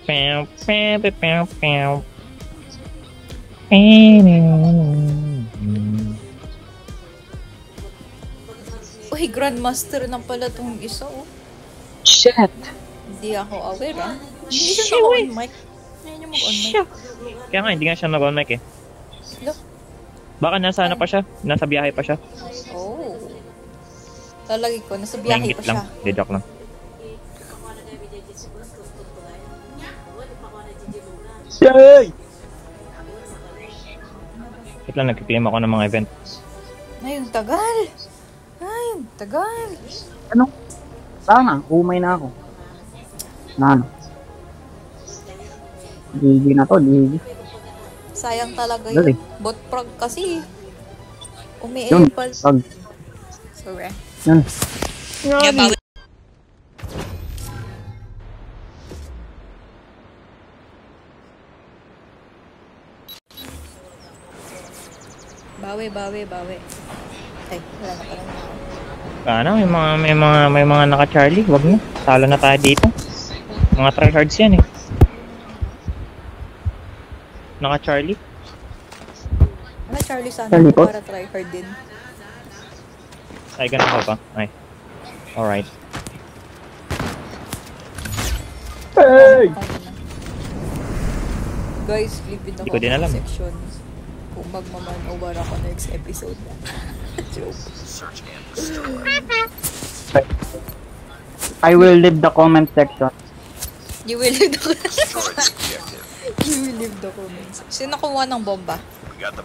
Pew, pew, pew, pew, pew. Uy, Grandmaster na pala tong isa, oh. Shit! Hindi ako aware, ah. Hindi siya naka-on mic. Hindi niya mag-on mic. Kaya nga, hindi nga siya nag-on mic eh. Look. Baka nasa ano pa siya? Nasa biyahe pa siya. Oh. Lalagay ko, nasa biyahe Nainggit pa siya. lang. Di joke lang. Yay! Wait lang, nagkiklaim ako ng mga event. Ay, yung tagal. Ay, yung tagal. Ano? Sana, umay na ako. Na ano? GG na to, GG. Sayang talaga Dali. yun. Bot prog kasi. Yun, Umi-impal. pag, Sorry. yun. Yeah, bawi. Bawi. Ay, wala na pala. Ano, may mga naka-Charlie. Wag na. Talo na tayo dito. Mga tryhards yan eh. Naka-Charlie. Ano, Charlie sana Charlie po? para try hard din. Ay, ganun ko ba? Ay. Alright. Hey! Guys, leave it Hindi ako ko din alam. section. Kung magmaman-over ako next episode na. Joke. I will leave the comment section. You will leave the You will leave the comments. Sino nakuha ng bomba?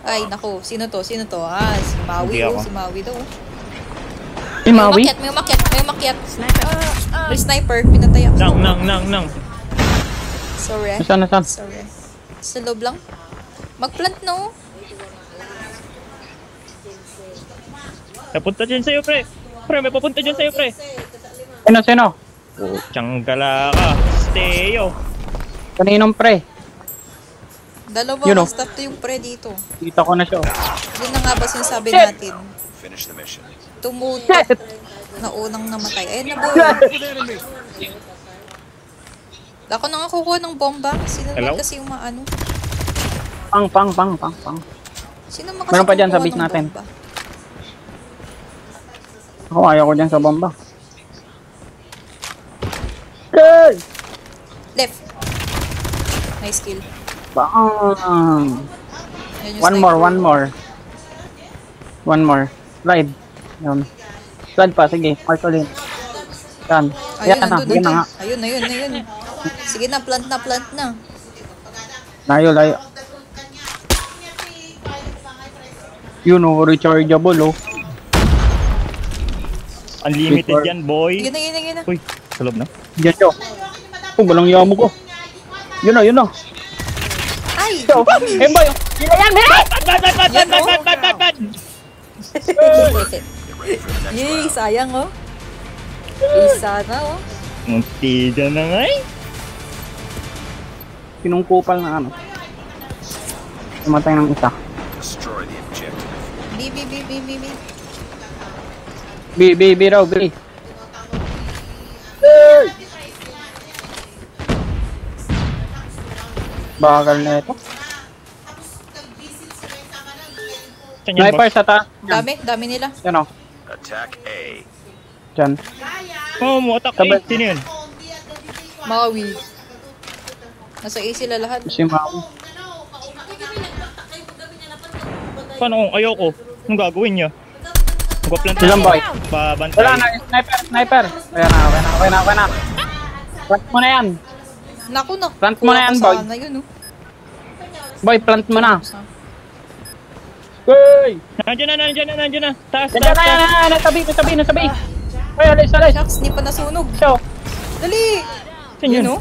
Ay, naku. Sino to? Ah, si Maui. Hindi ako. Si Maui daw. Si Maui? May umakyat. May sniper. Pinatay ako. Nang. Sorry. Nasaan? Sorry. Sa loob lang. Mag-plant, no? Napunta dyan sa'yo, pre. Pre, may papunta dyan sa'yo, pre. Sino? Tiyangala ka. Steo. Kaninong pre? Dalawa You know. staff to yung pre dito. Kita ko na siya. Yun na nga ba sinasabi natin? Finish the mission. Tumutok na unang namatay. Ayun na boy. Ako na nga kukuha ng bomba. Sino Hello? naman kasi yung maano? Pang. Sino naman kasi Meron pa dyan sa kukuha base ng natin. bomba? Ako, ayaw ko dyan sa bomba. Hey! Left. Nice kill. Bang! Yan yung One sniper. more. Slide. Yun. Slide pa, sige. Mark ulit. Yan. Ayun, Yan na, nandun, yun na nga. Ayun. Sige na, plant na. Layo. Yun o, rechargeable o. Unlimited yan, boy. Yun na. Uy, sa loob na. Diyan siya. Oh, walang yamo ko. Yun na. Ay! So, ba yun? Yun na yan, Bad! Yay, sayang oh. Isa na oh. Munti dyan na nga eh. Pinungkupal na ano. Tumatay ng isa. Destroy the objective. B. B raw, B. Bagal na ito. Sniper sa taas. Dami nila. Yan o. Attack A. Diyan. Oh, mo attack Sabay. eh. Sino yun? Maui. Nasa A sila lahat. Si Maui. Paano kung ayoko? Anong gagawin niya? Magpa-plant Silang boy. Babantay. Wala na, sniper. Okay na. Plant mo na yan. Naku na. Plant mo na yan, boy. Sana yun oh. Boy, plant mo na. Hey! Nandiyan na. Taas. Nandiyan na, nasabi. Ay, alis. Shucks, di pa nasunog. Show. Dali! Saan yun? oh.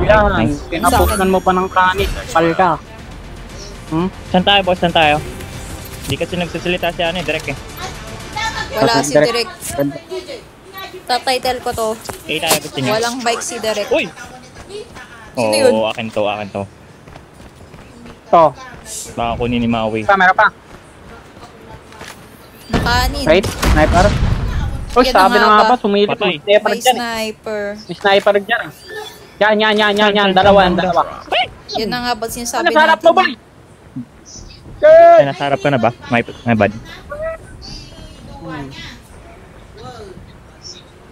Yan, pinapunan mo pa ng kanit. Pal ka. Saan tayo, boss? Saan tayo? Hindi kasi nagsasalita si ano eh, direct eh. Wala si Direk. Tatitle ko to. Eh, tayo gusto niya. Walang bike si Direk. Uy! Sino yun? Oo, akin to. To. Baka kunin ni Maui. Meron pa. Nakanin. Right? Sniper. Uy, Yan na sabi nga na nga ba? ba, sumilip. Patay. May sniper May dyan. sniper. May sniper dyan. Yan. Dalawa. Yan na nga ba sinasabi Ano sarap natin? mo, boy? Ay, nasa harap ka na ba? My bad.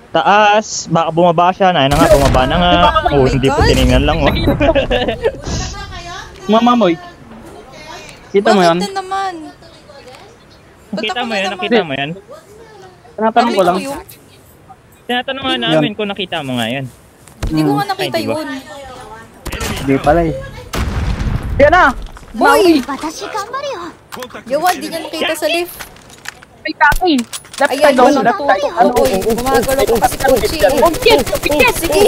Taas! Baka bumaba siya. Ayun na nga, bumaba na nga. Oh my Hindi ko God. tinignan lang, oh. Mamamoy. Kita mo Bakit yan? na naman? Ba't Nakita ako mo na yan? naman? Nakita mo yan? Tinatanong ko lang. Nakita yun? Tinatanong nga namin kung nakita mo nga yan. Hindi ko nga nakita Ay, di ba? yun. Hindi pala eh. Yan na! Boy! 私頑張るよ Yawan, di niya nakita sa lift. May kaki! Left Ayan, side daw, walang left side. tutok. Oy, gumagalaw pa kasi Puchi. Sige.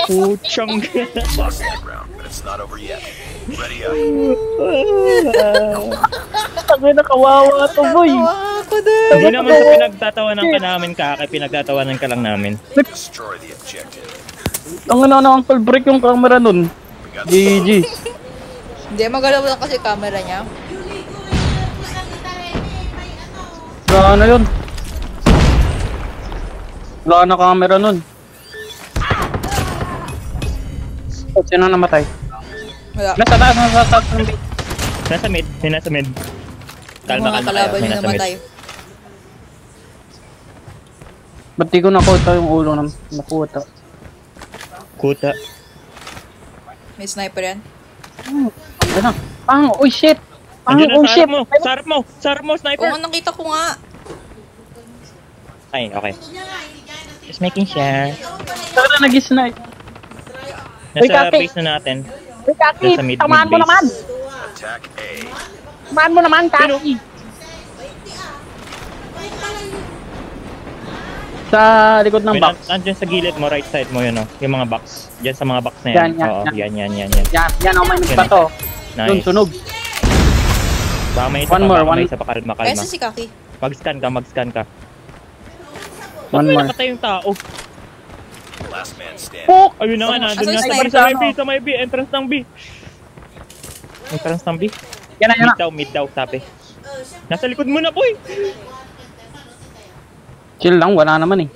Puchang. Lost that round, but it's not over yet. Ready up. Sabi na kawawa to, boy. Tawa ako dun. Hindi naman sa pinagtatawanan ka namin, Kaki. Pinagtatawanan ka lang namin. Destroy the objective. Ang uncle break yung camera nun. We got the GG. Hindi, magalaw lang kasi camera niya. Wala na yun. Wala na camera nun. Oh, sino namatay? Wala. Nasa taas ng base. Nasa mid. Nasa mid. Yung mga kalaban May yung nasa mid. namatay. Ba't di ko nakuha yung ulo ng nakuha? Kuta. May sniper yan. Ano? Oh shit! Andiyan Oh na, shit! sarap mo! Sarap mo, Oo, sniper! nakita ko nga. Ay, okay. Just making sure. Saka na nag-snipe. Uy, Nasa Kaki. base na natin. Uy, Kaki! Nasa mid Tamaan mo base. naman! attack A. Tamaan mo naman, Kaki! Sa likod ng box. Andyan sa gilid mo, right side mo yun, oh. Yung mga box. Diyan sa mga box na yan. Yan, Oo, yan. yan. Yan ang may nagbato. Yun, Nice. sunog. Baka may isa One pa, more, baka may one- isa pa, kalma. Kaya sa si Kaki. Mag-scan ka. Ba't One may more. nakatay yung tao? Last man standing. Puk! Ayun na nga, nandun Asan nga. yung Sa may sniper? B, sa may B. Entrance ng B. Entrance ng B. Yan na. Mid daw, sabi. Nasa likod mo na, boy! Chill lang, wala naman eh.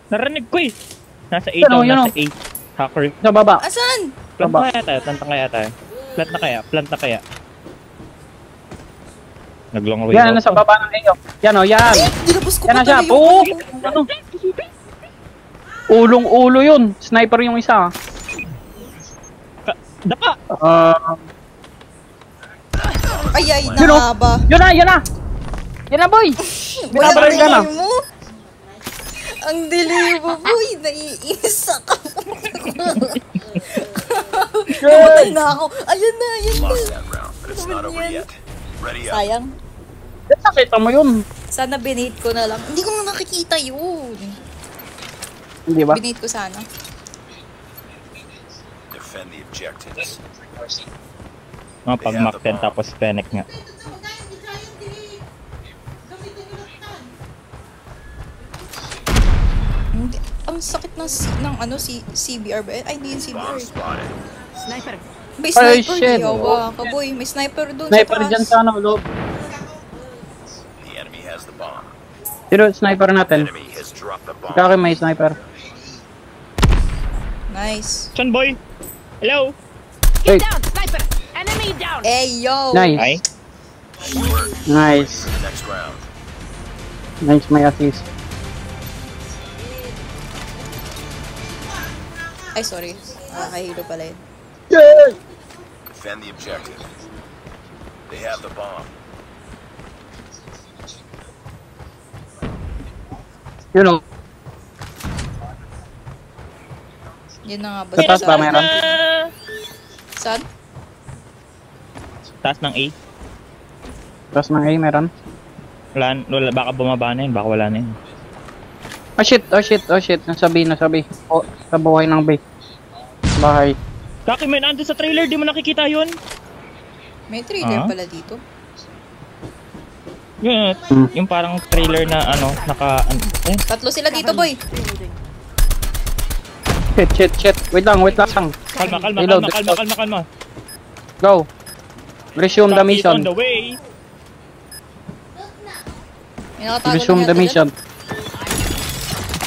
Narinig ko eh. Nasa A Yan, daw, oh, yan, nasa A. Hacker. Sa baba. Asan? Plant Baba. na kaya tayo, Plant na kaya. Naglong away Yan, daw. nasa baba ng iyo. Yan o, yan. Dinabos ko Yan pa na siya. tuloy Puk! yung... Ano? Ulong-ulo yun. Sniper yung isa. Dapa! Ay, Yun o. nahaba. Yun na, yun na. Yan na, boy. Wala Binabaran ka na. mo. Ang dilim mo, boy. Naiisa ka. Namatay na ako. Ayun na. Lost that round, but it's not over yet. Ready up. Sayang. Nakita mo yun. Sana binate ko na lang. Hindi ko na nakikita yun. Hindi ba? Binate ko sana. Defend the objectives. Mga pag Mac 10 tapos Fennec nga. Hindi. Ang sakit ng ano, CBR ba? Ay, hindi yung CBR. Bomb spotted. May Ay, sniper. shit. Yawa ka, boy. May sniper doon Sniper sa dyan taas. sa ano, loob. The enemy has the bomb. Sino sniper natin? Enemy has dropped the bomb. Kaki may sniper. Nice. Chan boy! Hello! Hey, Hey, yo! nice. Ay, Nice. The next round. Nice, may assist. Ay, sorry. Kahilo pala yun. Defend the objective. They have the bomb. You know, Yun na nga ba? Sa taas ba sinasabi? meron? Saan? taas ng A. tapos ng A meron. Wala, baka bumaba na yun, baka wala na yun. Oh shit. Nasabi. Oh, sa buhay ng bay. Bahay. Kaki, man, ando sa trailer, di mo nakikita yun? May trailer Ah? pala dito. Yung parang trailer na ano, Tatlo sila dito, boy. Shit. Wait lang. Reload. Kalma. Go. Resume the Kaki is on mission. the way. May nakatago Resume na the yata mission.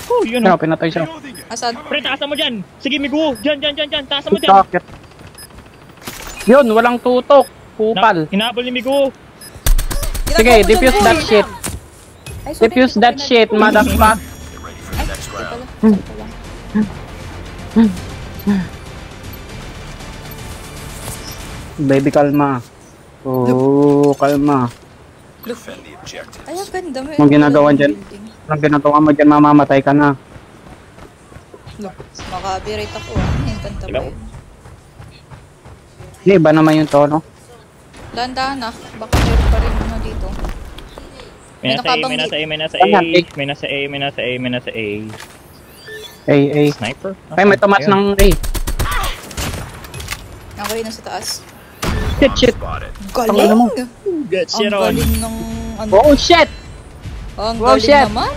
Oh, yun. Ano, pinatay siya. Asan? Pre, taasan mo dyan! Sige, Migu! Dyan! Taasan mo dyan! Sakit. Yun, walang tutok. Kupal. Hinabol ni Migu! Sige, defuse that shit. Ay, sorry, Defuse hindi ko that shit, motherfucker. Get ready for the next Ito round. pala. Ito pala. Baby, kalma. Oh, kalma. Defend the objective. Ay, ang ganda. May Anong ginagawa dyan? building. Anong ginagawa mo dyan, mamamatay ka na. Look, makabirate ako. Ang kanta ba yun? Hindi, iba naman yung tono. Dahan-dahan ah. Baka meron pa rin ano dito. May nasa A, nakabang- may nasa A, may nasa A. Ayan, eh. May nasa A, may nasa A, may nasa A. Ay. Sniper? Ay, may tumas Ayun. ng A. Ako rin nasa taas. Shit. Spotted. Tangina mo. Galing! Get Ang shit on! galing ng ano. Oh, shit. Ang Oh, galing shit. naman.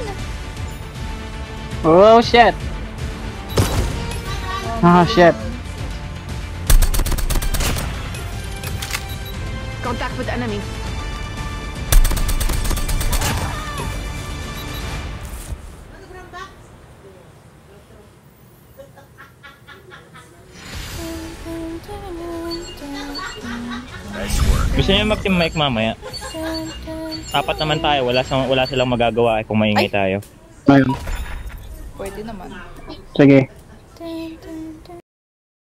Oh, shit. Ah, shit. Contact with enemy. Nice work. Gusto niyo mag-team mic mamaya? Apat naman tayo, wala silang magagawa kung maingay Ay. tayo. Ayun. Pwede naman. Sige. Dun, dun,